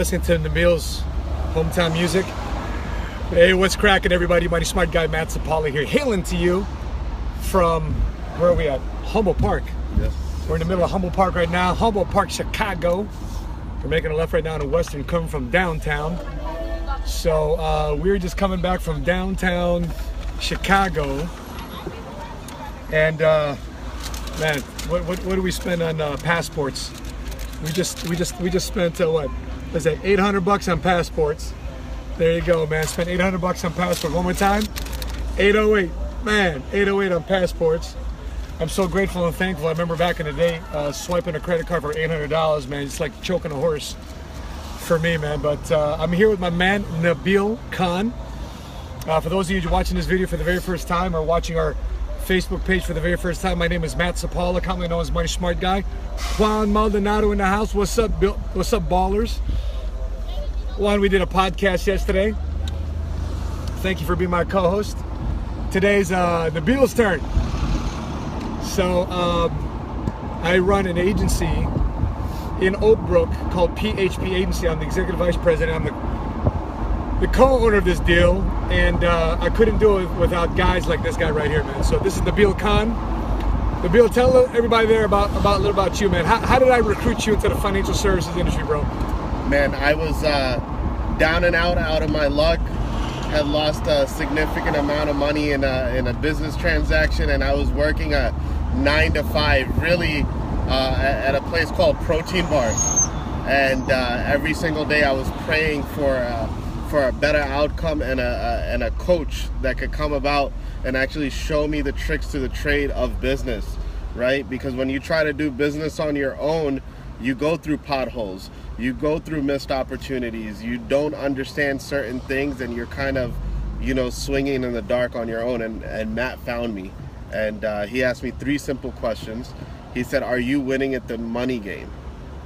listening to Nabeel's hometown music. Hey, what's cracking, everybody? Mighty Smart Guy Matt Sapaula here, hailing to you from, where are we at? Humboldt Park. Yes. We're in the middle of Humboldt Park right now. Humboldt Park, Chicago. We're making a left right now in Western, coming from downtown. So we're just coming back from downtown Chicago. And man, what do we spend on passports? We just spent what? Was that $800 on passports? There you go, man. Spent $800 on passports. One more time, 808. Man, 808 on passports. I'm so grateful and thankful. I remember back in the day, swiping a credit card for $800, man. It's like choking a horse for me, man. But I'm here with my man, Nabeel Khan. For those of you watching this video for the very first time or watching our Facebook page for the very first time, my name is Matt Sapaula, commonly known as Mighty Smart Guy. Juan Maldonado in the house. What's up, Bill? What's up, ballers? Juan, we did a podcast yesterday. Thank you for being my co-host. Today's Nabeel's turn. So I run an agency in Oak Brook called PHP Agency. I'm the executive vice president. I'm the co-owner of this deal, and I couldn't do it without guys like this guy right here, man. So this is Nabeel Khan. Nabeel, tell everybody there about a little about you, man. How did I recruit you into the financial services industry, bro? Man, I was down and out of my luck. Had lost a significant amount of money in a business transaction, and I was working a 9 to 5, really at a place called Protein Bars. And every single day I was praying for a better outcome and a coach that could come about and actually show me the tricks to the trade of business, right? Because when you try to do business on your own, you go through potholes, you go through missed opportunities, you don't understand certain things, and you're kind of, swinging in the dark on your own. And Matt found me, and he asked me 3 simple questions. He said, "Are you winning at the money game?"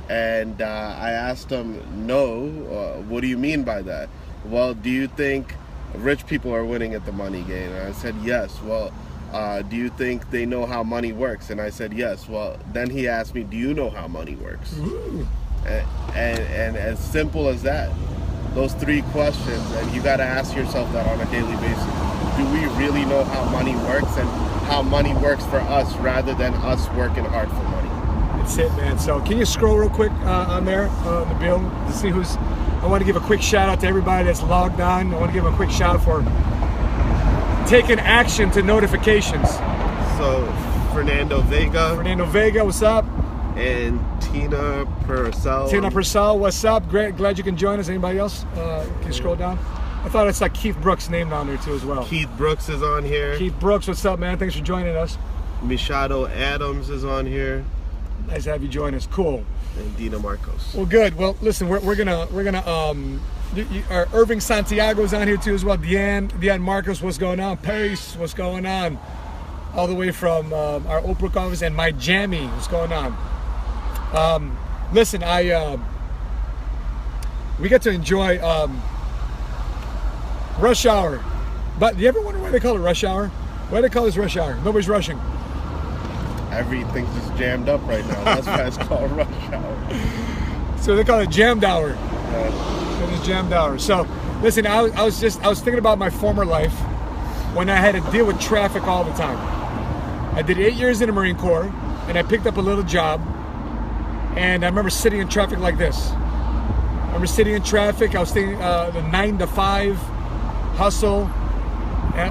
And I asked him, "No, what do you mean by that?" "Well, do you think rich people are winning at the money game?" And I said, "Yes." "Well, do you think they know how money works?" And I said, "Yes." Well, then he asked me, "Do you know how money works?" And as simple as that, those 3 questions, and you got to ask yourself that on a daily basis. Do we really know how money works and how money works for us rather than us working hard for money? That's it, man. So can you scroll real quick on there, Nabeel, to see who's... I want to give a quick shout out to everybody that's logged on. I want to give a quick shout out for taking action to notifications. So Fernando Vega, what's up? And Tina Purcell, what's up? Great, glad you can join us. Anybody else? Can you scroll down? I thought it's like Keith Brooks' name down there too as well. Keith Brooks is on here. Keith Brooks, what's up, man? Thanks for joining us. Machado Adams is on here. Nice to have you join us. Cool. And Dina Marcos. Well, good. Well, listen, we're gonna Irving Santiago's on here too as well. Deanne Marcos, what's going on? Pace, what's going on? All the way from our Oak Brook office, and my Jammy, what's going on? Listen, we get to enjoy rush hour. But do you ever wonder why they call it rush hour? Why do they call this rush hour? Nobody's rushing. Everything's just jammed up right now. That's why it's called rush hour. So they call it jammed hour. Yeah. It is jammed hour. So listen, I was thinking about my former life when I had to deal with traffic all the time. I did 8 years in the Marine Corps, and I picked up a little job, and I remember sitting in traffic like this. I remember sitting in traffic. I was thinking the 9 to 5 hustle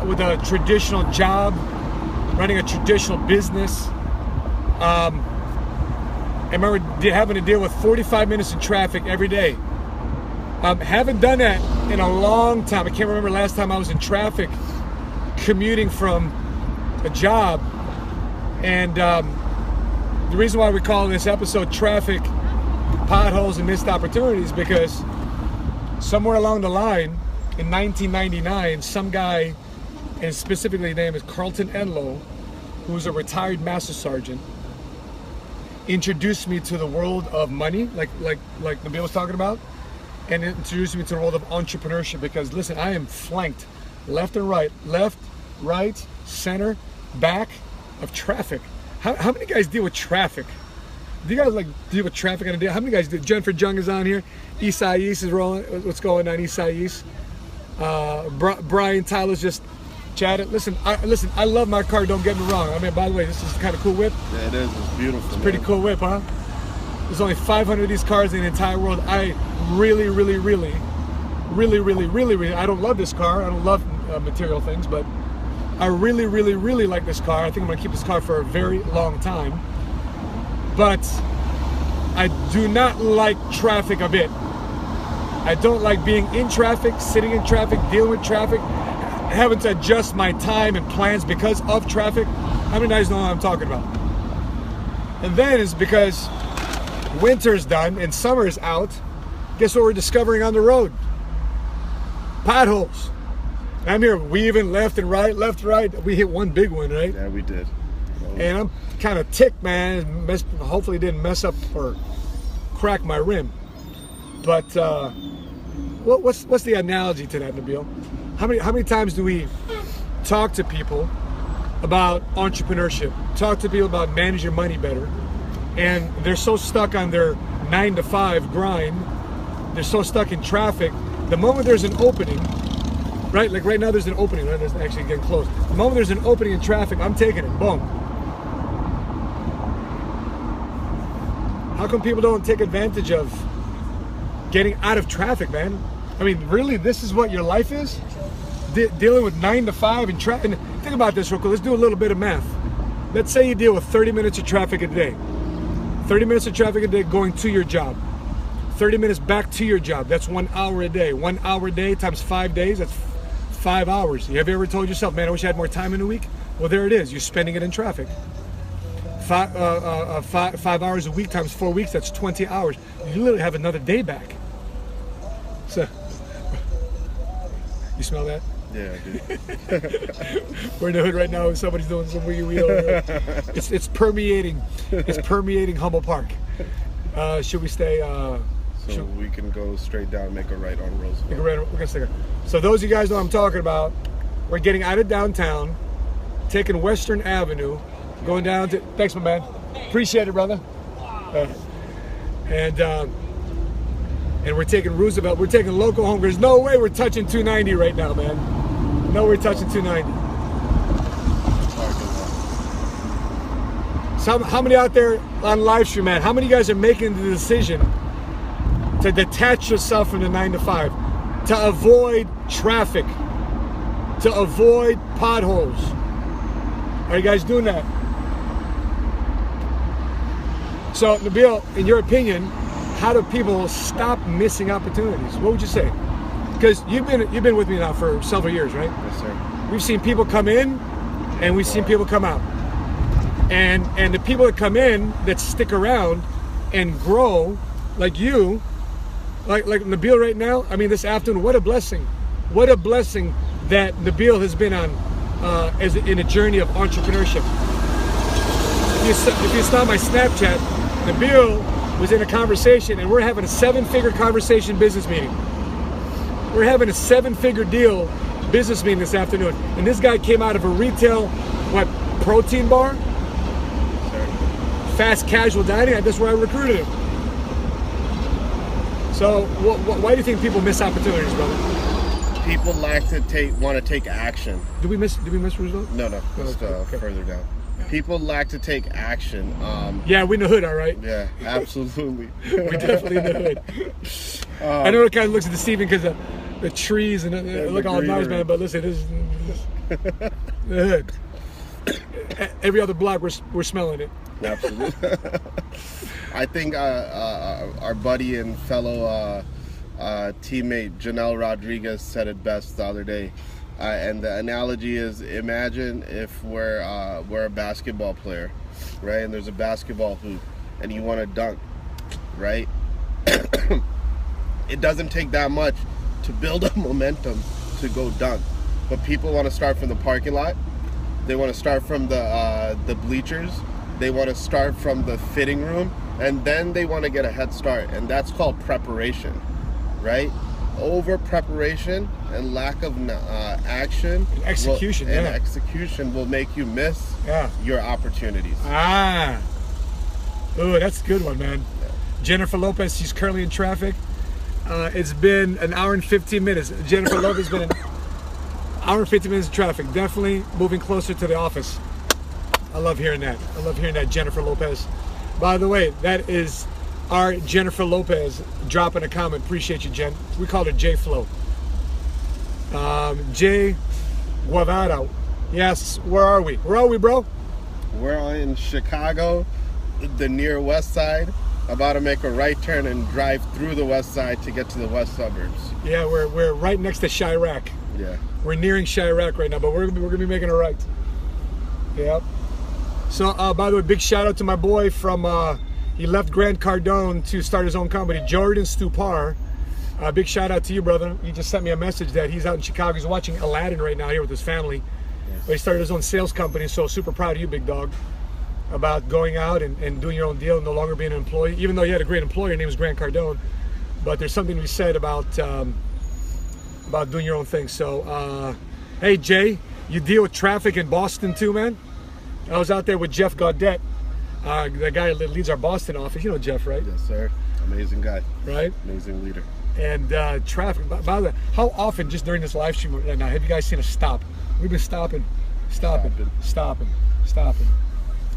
with a traditional job, running a traditional business. I remember having to deal with 45 minutes in traffic every day. Haven't done that in a long time. I can't remember last time I was in traffic commuting from a job. And the reason why we call this episode Traffic, Potholes, and Missed Opportunities, because somewhere along the line in 1999, some guy, and specifically his name is Carlton Enlow, who's a retired master sergeant, introduced me to the world of money, like Nabeel was talking about, and introduced me to the world of entrepreneurship. Because listen, I am flanked left and right, center, back of traffic. How many guys deal with traffic? Do you guys like deal with traffic on a day? How many guys do? Jennifer Jung is on here. Eastside East is rolling. What's going on Eastside East? Brian Tyler's just chatting. Listen, I love my car. Don't get me wrong. I mean, by the way, this is kind of cool whip. Yeah, it is. It's beautiful. It's a pretty cool whip, huh? There's only 500 of these cars in the entire world. I really, I don't love this car. I don't love material things, but I really like this car. I think I'm gonna keep this car for a very long time. But I do not like traffic a bit. I don't like being in traffic, sitting in traffic, dealing with traffic, having to adjust my time and plans because of traffic. How many guys know what I'm talking about? And then it's because winter's done and summer's out. Guess what we're discovering on the road? Potholes. I'm here weaving left, right. We hit one big one, right? Yeah, we did. And I'm kind of ticked, man. Hopefully didn't mess up or crack my rim. But what's the analogy to that, Nabeel? How many times do we talk to people about entrepreneurship? Talk to people about managing your money better, and they're so stuck on their 9-to-5 grind. They're so stuck in traffic. The moment there's an opening, right? Like right now, there's an opening. Right? There's actually getting close. The moment there's an opening in traffic, I'm taking it. Boom. How come people don't take advantage of getting out of traffic, man? I mean, really, this is what your life is? Dealing with 9-to-5 and traffic. Think about this real quick. Let's do a little bit of math. Let's say you deal with 30 minutes of traffic a day. 30 minutes of traffic a day going to your job. 30 minutes back to your job. That's 1 hour a day. 1 hour a day times 5 days, that's 5 hours. Have you ever told yourself, man, I wish I had more time in a week? Well, there it is. You're spending it in traffic. 5 hours a week times 4 weeks, that's 20 hours. You literally have another day back. So, you smell that? Yeah, I do. We're in the hood right now. Somebody's doing some wee over there. It's permeating. It's permeating Humboldt Park. Should we stay? So we can go straight down and make a right on Roosevelt. We're gonna stay. So those of you guys know what I'm talking about. We're getting out of downtown, taking Western Avenue, going down to. Thanks, my man. Appreciate it, brother. And we're taking Roosevelt. We're taking local home. There's no way we're touching 290 right now, man. No, we're touching 290. So how many out there on live stream, man? How many of you guys are making the decision to detach yourself from the 9-to-5, to avoid traffic, to avoid potholes? Are you guys doing that? So, Nabeel, in your opinion, how do people stop missing opportunities? What would you say? Because you've been with me now for several years, right? Yes, sir. We've seen people come in, and we've seen people come out. And the people that come in that stick around and grow, like you, like Nabeel right now. I mean, this afternoon, what a blessing! What a blessing that Nabeel has been on in a journey of entrepreneurship. If you saw my Snapchat, Nabeel was in a conversation, and we're having a 7-figure conversation business meeting. We're having a 7-figure deal business meeting this afternoon, and this guy came out of a retail protein bar. Fast casual dining, that's where I recruited him. So, why do you think people miss opportunities, brother? People want to take action. Did we miss Roosevelt? No, just further down. People lack to take action. Yeah, we in the hood, all right. Yeah, absolutely. We're definitely in the hood. I know it kind of looks deceiving because the trees and it look all nice, man. But listen, this is the hood. Every other block, we're smelling it. Absolutely. I think our buddy and fellow teammate Janelle Rodriguez said it best the other day, and the analogy is: imagine if we're a basketball player, right? And there's a basketball hoop, and you want to dunk, right? It doesn't take that much to build up momentum to go dunk, but people want to start from the parking lot. They want to start from the bleachers. They want to start from the fitting room, and then they want to get a head start, and that's called preparation, right? Over preparation and lack of action, execution will make you miss your opportunities. Oh, that's a good one, man. Jennifer Lopez, she's currently in traffic. It's been an hour and 15 minutes. Jennifer Lopez has been an hour and 15 minutes in traffic. Definitely moving closer to the office. I love hearing that. I love hearing that, Jennifer Lopez. By the way, that is our Jennifer Lopez dropping a comment. Appreciate you, Jen. We called her J Flow. Jay Guevara. Yes, where are we? Where are we, bro? We're in Chicago, the near west side. About to make a right turn and drive through the west side to get to the west suburbs. Yeah, we're right next to Chirac. Yeah. We're nearing Chirac right now, but we're gonna be making a right. Yep. So, by the way, big shout out to my boy from he left Grant Cardone to start his own company, Jordan Stupar. Big shout out to you, brother. He just sent me a message that he's out in Chicago. He's watching Aladdin right now here with his family. Yes. But he started his own sales company, so super proud of you, big dog, about going out and doing your own deal, no longer being an employee. Even though you had a great employer, your name was Grant Cardone, but there's something to be said about doing your own thing. So, hey Jay, you deal with traffic in Boston too, man? I was out there with Jeff Gaudette, the guy that leads our Boston office. You know Jeff, right? Yes, sir. Amazing guy. Right? Amazing leader. And traffic. By the way, how often just during this live stream right now have you guys seen us stop? We've been stopping.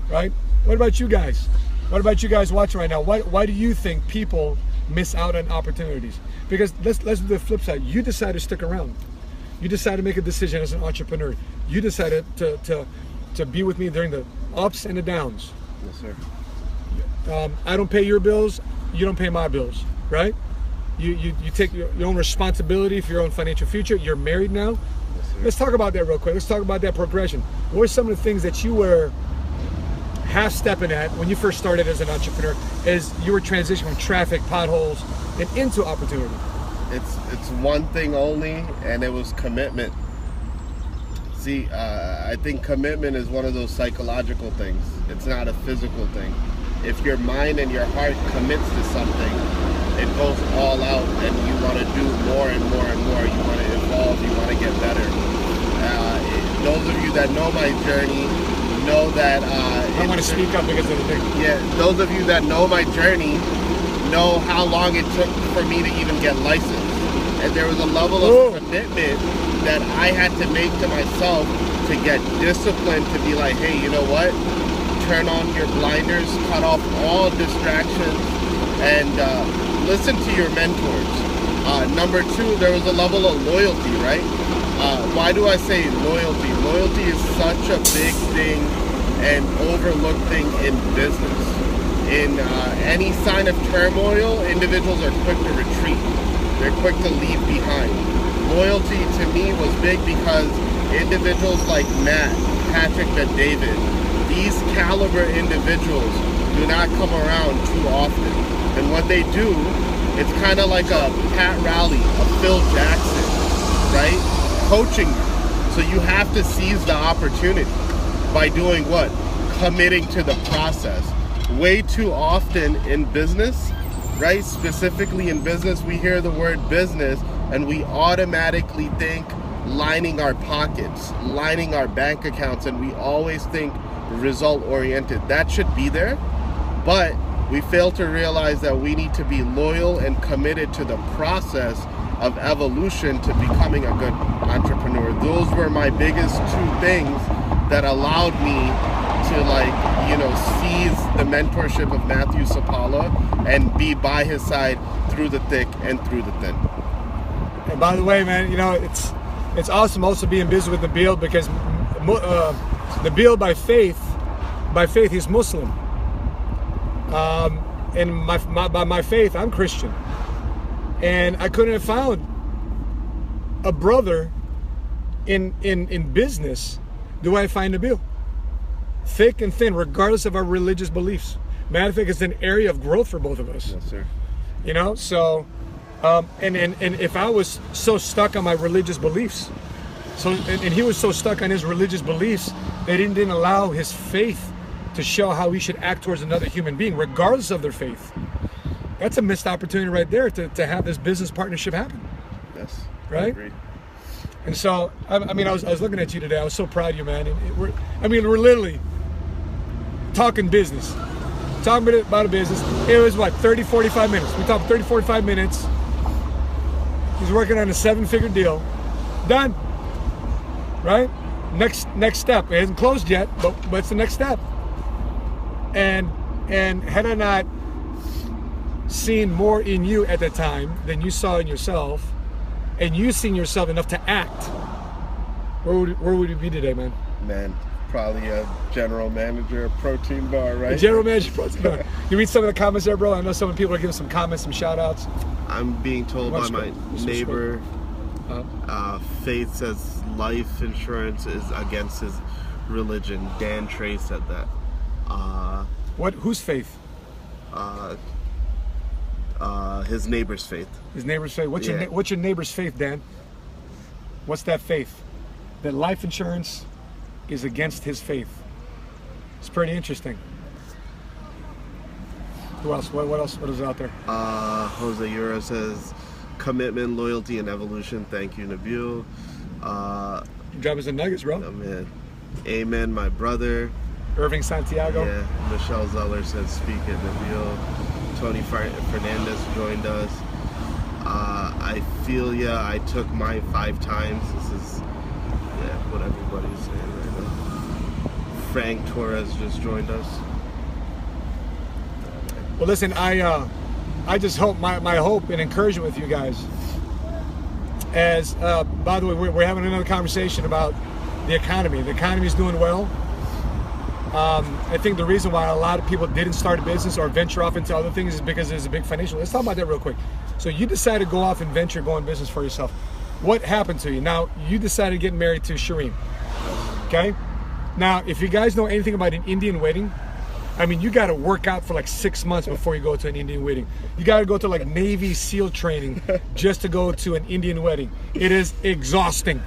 Right? What about you guys? What about you guys watching right now? Why do you think people miss out on opportunities? Because let's do the flip side. You decided to stick around. You decided to make a decision as an entrepreneur. You decided to be with me during the ups and the downs. Yes, sir. I don't pay your bills. You don't pay my bills, right? You take your own responsibility for your own financial future. You're married now. Yes, sir. Let's talk about that real quick. Let's talk about that progression. What were some of the things that you were half-stepping at when you first started as an entrepreneur, as you were transitioning from traffic, potholes, and into opportunity? It's one thing only, and it was commitment. See, I think commitment is one of those psychological things. It's not a physical thing. If your mind and your heart commits to something, it goes all out, and you want to do more and more and more. You want to evolve. You want to get better. Those of you that know my journey know that I want to speak up because of the thing. Yeah, those of you that know my journey know how long it took for me to even get licensed. And there was a level of commitment that I had to make to myself to get disciplined, to be like, hey, you know what? Turn on your blinders, cut off all distractions, and listen to your mentors. Number two, there was a level of loyalty, right? Why do I say loyalty? Loyalty is such a big thing and overlooked thing in business. In any sign of turmoil, individuals are quick to retreat. They're quick to leave behind. Loyalty to me was big because individuals like Matt, Patrick, and David, these caliber individuals do not come around too often. And when they do, it's kind of like a Pat Riley, a Phil Jackson, right? Coaching you. So you have to seize the opportunity by doing what? Committing to the process. Way too often in business, right? Specifically in business, we hear the word business and we automatically think lining our pockets, lining our bank accounts, and we always think result oriented. That should be there, but we fail to realize that we need to be loyal and committed to the process of evolution to becoming a good entrepreneur. Those were my biggest two things that allowed me to seize the mentorship of Matthew Sapaula and be by his side through the thick and through the thin. And by the way, man, it's awesome also being busy with Nabeel, because Nabeel by faith he's Muslim, and by my faith I'm Christian, and I couldn't have found a brother in business the way I find Nabeel. Thick and thin, regardless of our religious beliefs. Matter of fact, it's an area of growth for both of us. Yes, sir. So, and if I was so stuck on my religious beliefs, and he was so stuck on his religious beliefs that he didn't allow his faith to show how we should act towards another human being, regardless of their faith. That's a missed opportunity right there to have this business partnership happen. Yes. Right? I agree. And so, I was looking at you today. I was so proud of you, man. And we're literally talking business. talking about a business. It was what, 30, 45 minutes. We talked 30, 45 minutes. He's working on a 7-figure deal. Done. Right? Next step. It hasn't closed yet, but it's the next step. And had I not seen more in you at the time than you saw in yourself, and you seen yourself enough to act, where would you be today, man? Man, probably a general manager of protein bar, right? A general manager of protein bar. You read some of the comments there, bro? I know some people are giving some comments, some shout outs. I'm being told by my neighbor, Faith says life insurance is against his religion. Dan Trey said that. Who's Faith? His neighbor's faith. His neighbor's faith. What's your neighbor's faith, Dan? What's that faith? That life insurance is against his faith. It's pretty interesting. Who else? What else? What is out there? Jose Yura says commitment, loyalty, and evolution. Thank you, Nabeel. Your job is the Nuggets, bro. Oh, man. Amen, my brother. Irving Santiago. Yeah. Michelle Zeller says speak it, Nabeel. Tony Fernandez joined us. I feel ya. I took my 5 times. This is what everybody's saying right now. Frank Torres just joined us. Well, listen, I just hope my hope and encouragement with you guys. As by the way, we're having another conversation about the economy. The economy is doing well. I think the reason why a lot of people didn't start a business or venture off into other things is because there's a big financial. Let's talk about that real quick. So you decided to go off and venture, go in business for yourself. What happened to you? Now, you decided to get married to Shireen. Okay? Now, if you guys know anything about an Indian wedding, I mean, you got to work out for like 6 months before you go to an Indian wedding. You got to go to like Navy SEAL training just to go to an Indian wedding. It is exhausting.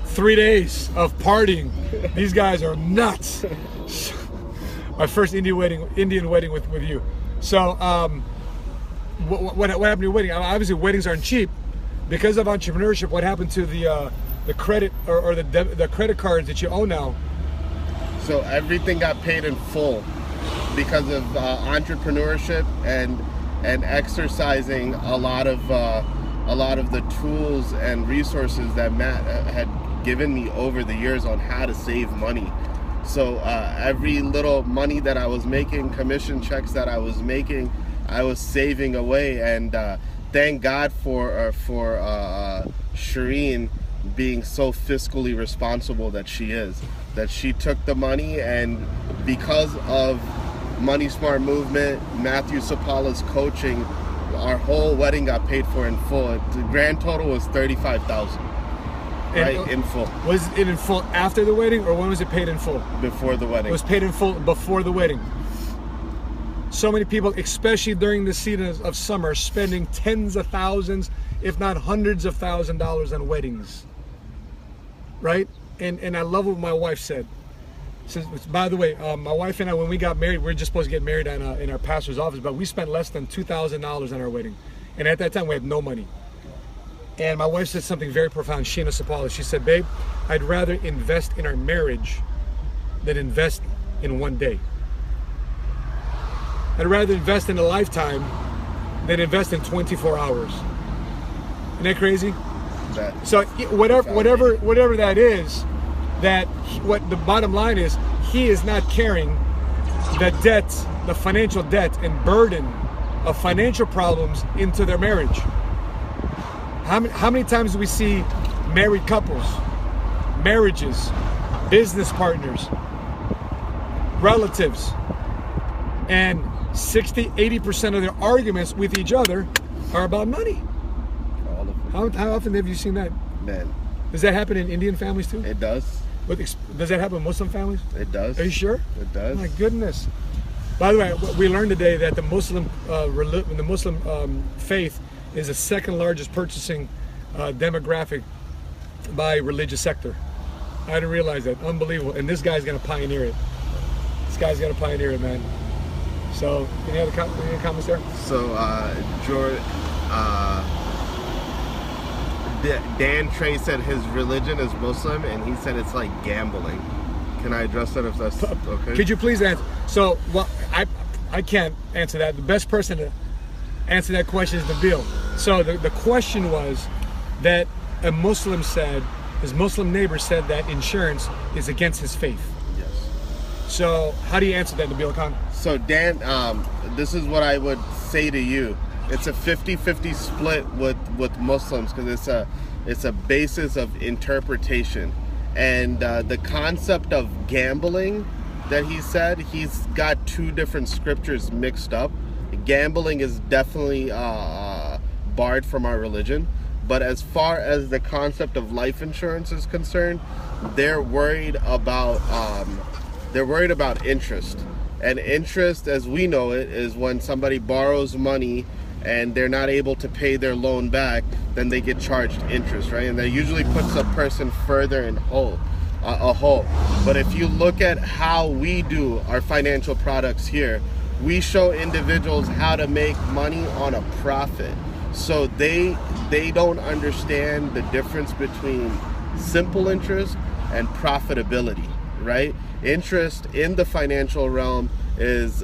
3 days of partying. These guys are nuts. My first Indian wedding with you. So, what happened to your wedding? Obviously, weddings aren't cheap because of entrepreneurship. What happened to the credit or the credit cards that you own now? So everything got paid in full because of entrepreneurship and exercising a lot of the tools and resources that Matt had given me over the years on how to save money. So every little money that I was making, commission checks that I was making, I was saving away. And thank God for Shireen being so fiscally responsible that she is. That she took the money, and because of Money Smart Movement, Matthew Sapaula's coaching, our whole wedding got paid for in full. The grand total was $35,000. Right, in full. Was it in full after the wedding, or when was it paid in full? Before the wedding. It was paid in full before the wedding. So many people, especially during the season of summer, spending tens of thousands, if not hundreds of $1,000s on weddings. Right? And I love what my wife said. Says, by the way, my wife and I, when we got married, we were just supposed to get married in our pastor's office, but we spent less than $2,000 on our wedding. And at that time, we had no money. And my wife said something very profound, Sheena Sapaula. She said, babe, I'd rather invest in our marriage than invest in one day. I'd rather invest in a lifetime than invest in 24 hours. Isn't that crazy? So whatever that is, what the bottom line is, he is not carrying the debt, the financial debt and burden of financial problems into their marriage. How many times do we see married couples, marriages, business partners, relatives, and 60-80% of their arguments with each other are about money? All of them. How often have you seen that? Man. Does that happen in Indian families too? It does. But does that happen in Muslim families? It does. Are you sure? It does. Oh my goodness. By the way, we learned today that the Muslim faith is the second largest purchasing demographic by religious sector. I didn't realize that. Unbelievable. And this guy's going to pioneer it. This guy's going to pioneer it, man. So, any other comments there? So, Dan Trey said his religion is Muslim, and he said it's like gambling. Can I address that if that's okay? Could you please answer? So, well, I can't answer that. The best person to answer that question is Nabeel. So the question was that a Muslim said, his Muslim neighbor said that insurance is against his faith. Yes. So how do you answer that, Nabeel Khan? So Dan, this is what I would say to you. It's a 50-50 split with Muslims because it's a basis of interpretation. And the concept of gambling that he said, he's got two different scriptures mixed up. Gambling is definitely barred from our religion. But as far as the concept of life insurance is concerned, they're worried about interest. And interest, as we know it, is when somebody borrows money and they're not able to pay their loan back, then they get charged interest, right? And that usually puts a person further in a hole. But if you look at how we do our financial products here, we show individuals how to make money on a profit. So they don't understand the difference between simple interest and profitability, right? Interest in the financial realm is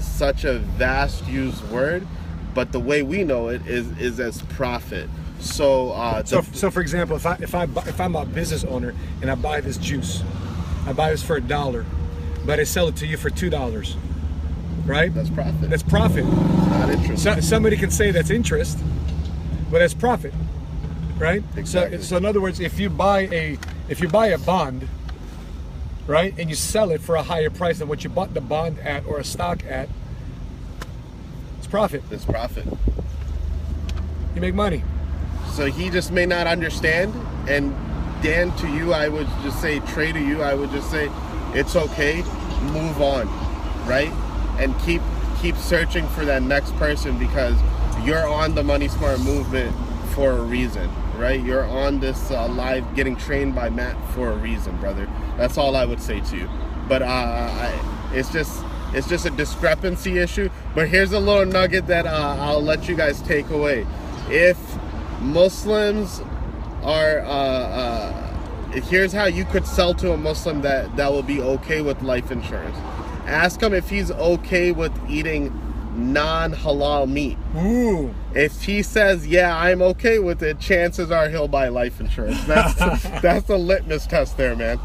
such a vast used word, but the way we know it is as profit. So for example, if I'm a business owner and I buy this juice, I buy this for $1, but I sell it to you for $2, right? That's profit. That's profit. It's not interest. So, somebody can say that's interest, but that's profit, right? Exactly. So in other words, if you buy a bond, right, and you sell it for a higher price than what you bought the bond at or a stock at, it's profit. It's profit. You make money. So he just may not understand. And Dan, to you, I would just say, Trey, to you, I would just say, it's okay, move on, right? And keep searching for that next person, because you're on the Money Smart movement for a reason, right? You're on this live getting trained by Matt for a reason, brother. That's all I would say to you. But it's just a discrepancy issue. But here's a little nugget that I'll let you guys take away. If Muslims are here's how you could sell to a Muslim that will be okay with life insurance. Ask him if he's okay with eating non-halal meat. Ooh. If he says, yeah, I'm okay with it, chances are he'll buy life insurance. That's the litmus test there, man.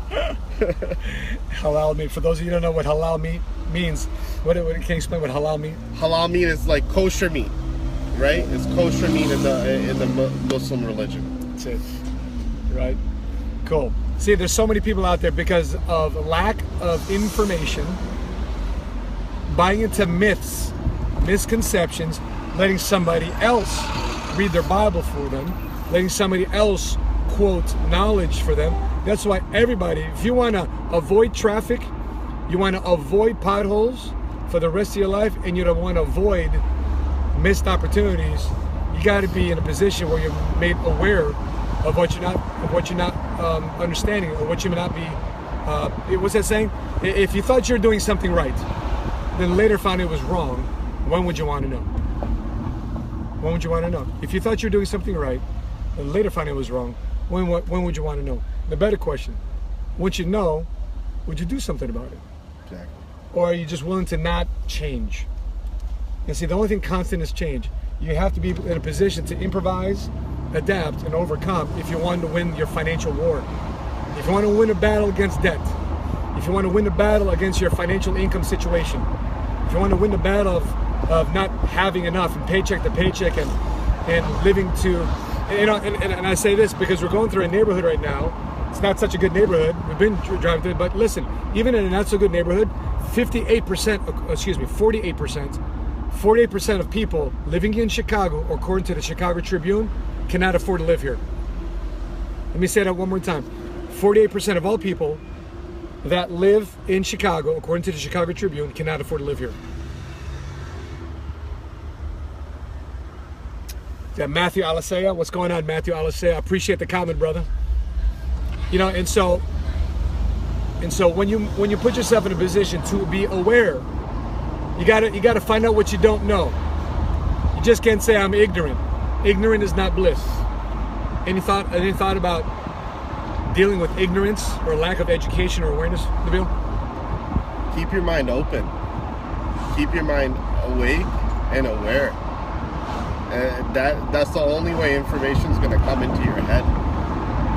Halal meat. For those of you who don't know what halal meat means, can you explain what halal meat? Halal meat is like kosher meat, right? It's kosher meat in the Muslim religion. That's it. Right? Cool. See, there's so many people out there because of lack of information, buying into myths, misconceptions, letting somebody else read their Bible for them, letting somebody else quote knowledge for them. That's why everybody, if you want to avoid traffic, you want to avoid potholes for the rest of your life, and you don't want to avoid missed opportunities, you got to be in a position where you're made aware of what you're not understanding, or what you may not be. What's that saying? If you thought you're doing something right, then later found it was wrong, when would you want to know? When would you want to know? If you thought you're doing something right, and later found it was wrong, when would you want to know? The better question: once you know, would you do something about it? Exactly. Or are you just willing to not change? And see, the only thing constant is change. You have to be in a position to improvise, adapt, and overcome if you want to win your financial war. If you want to win a battle against debt, if you want to win a battle against your financial income situation, if you want to win the battle of not having enough and paycheck to paycheck and living to, and I say this because we're going through a neighborhood right now. It's not such a good neighborhood. We've been driving through it, but listen, even in a not so good neighborhood, 48% of people living in Chicago, according to the Chicago Tribune, cannot afford to live here. Let me say that one more time. 48% of all people that live in Chicago, according to the Chicago Tribune, cannot afford to live here. Yeah, Matthew Alasea, what's going on, Matthew Alasea? I appreciate the comment, brother. You know, and so when you put yourself in a position to be aware, you gotta find out what you don't know. You just can't say I'm ignorant. Ignorant is not bliss. Any thought about dealing with ignorance or lack of education or awareness, Nabeel? Keep your mind open. Keep your mind awake and aware. That's the only way information is going to come into your head.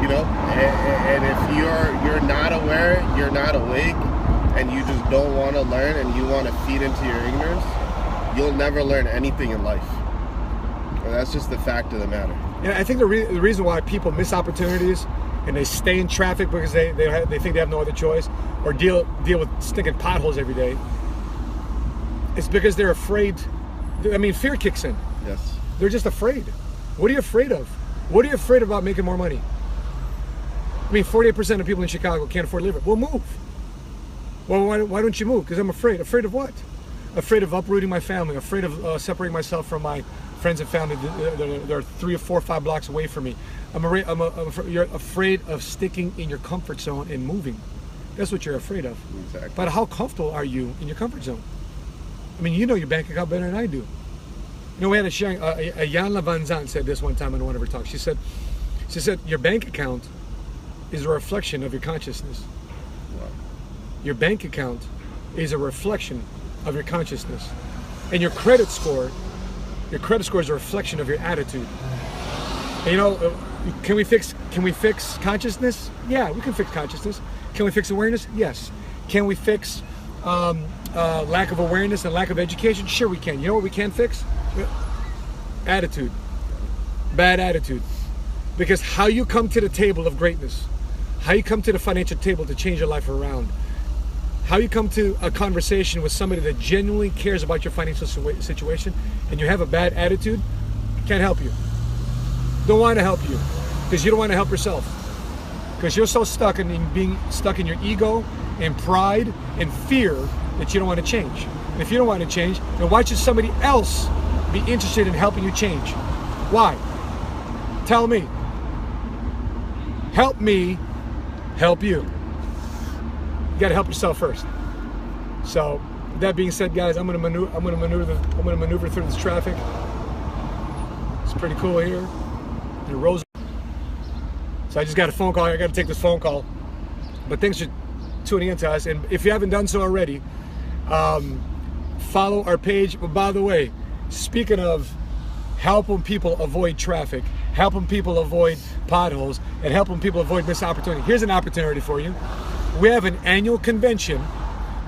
You know, and if you're not aware, you're not awake, and you just don't want to learn, and you want to feed into your ignorance, you'll never learn anything in life. And that's just the fact of the matter. And I think the reason why people miss opportunities and they stay in traffic because they think they have no other choice, or deal with stinking potholes every day, it's because they're afraid. I mean, fear kicks in. Yes. They're just afraid. What are you afraid of? What are you afraid about making more money? I mean, 48% of people in Chicago can't afford to live it. Well, move. Well, why don't you move? Because I'm afraid. Afraid of what? Afraid of uprooting my family. Afraid of separating myself from my friends and family. They're 3 or 4 or 5 blocks away from me. You're afraid of sticking in your comfort zone and moving. That's what you're afraid of. Exactly. But how comfortable are you in your comfort zone? I mean, you know your bank account better than I do. You know, we had a sharing. Yana Van Zandt said this one time in one of her talks. She said, your bank account is a reflection of your consciousness. Wow. Your bank account is a reflection of your consciousness, and your credit score is a reflection of your attitude. And, you know, can we fix consciousness? Yeah, we can fix consciousness. Can we fix awareness? Yes. Can we fix lack of awareness and lack of education? Sure, we can. You know what we can fix? Attitude. Bad attitude. Because how you come to the table of greatness, how you come to the financial table to change your life around, how you come to a conversation with somebody that genuinely cares about your financial situation, and you have a bad attitude, can't help you. Don't want to help you, because you don't want to help yourself. Because you're so stuck in being stuck in your ego and pride and fear that you don't want to change. And if you don't want to change, then why should somebody else be interested in helping you change? Why? Tell me. Help me help you. You got to help yourself first. So, with that being said, guys, I'm gonna maneuver through this traffic. It's pretty cool here. And Rose. So I just got a phone call. I got to take this phone call. But thanks for tuning in to us. And if you haven't done so already, follow our page. But by the way, speaking of helping people avoid traffic, helping people avoid potholes, and helping people avoid missed opportunity, here's an opportunity for you. We have an annual convention.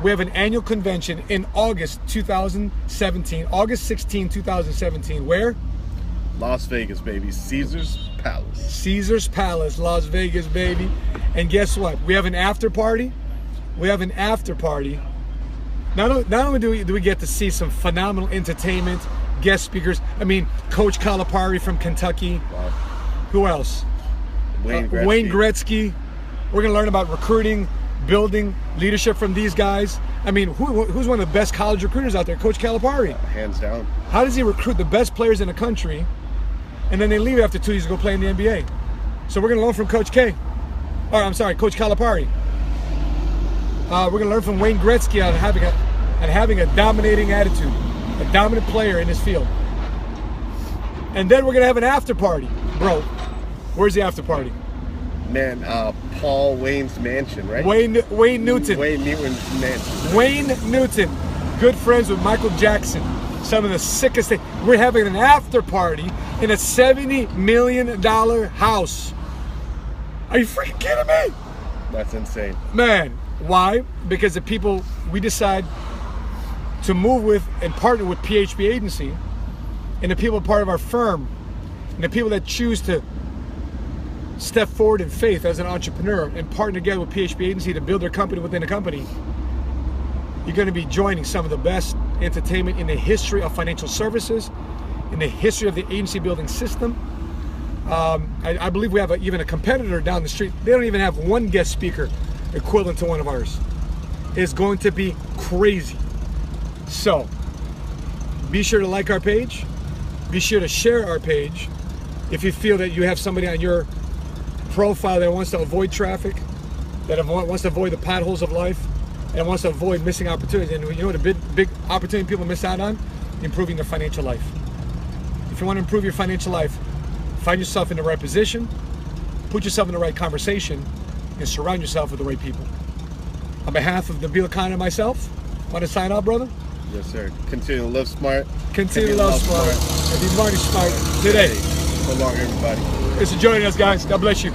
We have an annual convention in August 2017, August 16, 2017. Where? Las Vegas, baby. Caesar's Palace. Caesar's Palace, Las Vegas, baby. And guess what? We have an after party. We have an after party. Not only do we get to see some phenomenal entertainment, guest speakers. I mean, Coach Calipari from Kentucky. Wow. Who else? Wayne Gretzky. Wayne Gretzky. We're going to learn about recruiting, building, leadership from these guys. I mean, who's one of the best college recruiters out there? Coach Calipari. Hands down. How does he recruit the best players in the country, and then they leave after 2 years to go play in the NBA? So we're going to learn from Coach K. Or I'm sorry, Coach Calipari. We're going to learn from Wayne Gretzky on having a dominating attitude, a dominant player in his field. And then we're going to have an after party. Bro, where's the after party? Man, Paul Wayne's mansion, right? Wayne Newton. Wayne Newton's mansion. Wayne Newton, good friends with Michael Jackson. Some of the sickest things. We're having an after party in a $70 million house. Are you freaking kidding me? That's insane. Man, why? Because the people we decide to move with and partner with PHP Agency, and the people part of our firm, and the people that choose to step forward in faith as an entrepreneur and partner together with PHP Agency to build their company within a company, you're going to be joining some of the best entertainment in the history of financial services, in the history of the agency building system. I believe we have even a competitor down the street. They don't even have one guest speaker equivalent to one of ours. It's going to be crazy. So, be sure to like our page. Be sure to share our page. If you feel that you have somebody on your profile that wants to avoid traffic, that wants to avoid the potholes of life, and wants to avoid missing opportunities. And you know what a big opportunity people miss out on? Improving their financial life. If you want to improve your financial life, find yourself in the right position, put yourself in the right conversation and surround yourself with the right people. On behalf of Nabeel Khan and myself, want to sign off, brother? Yes, sir. Continue to live smart. Continue to love smart and be money smart today. So long, everybody. Thanks for joining us, guys. God bless you.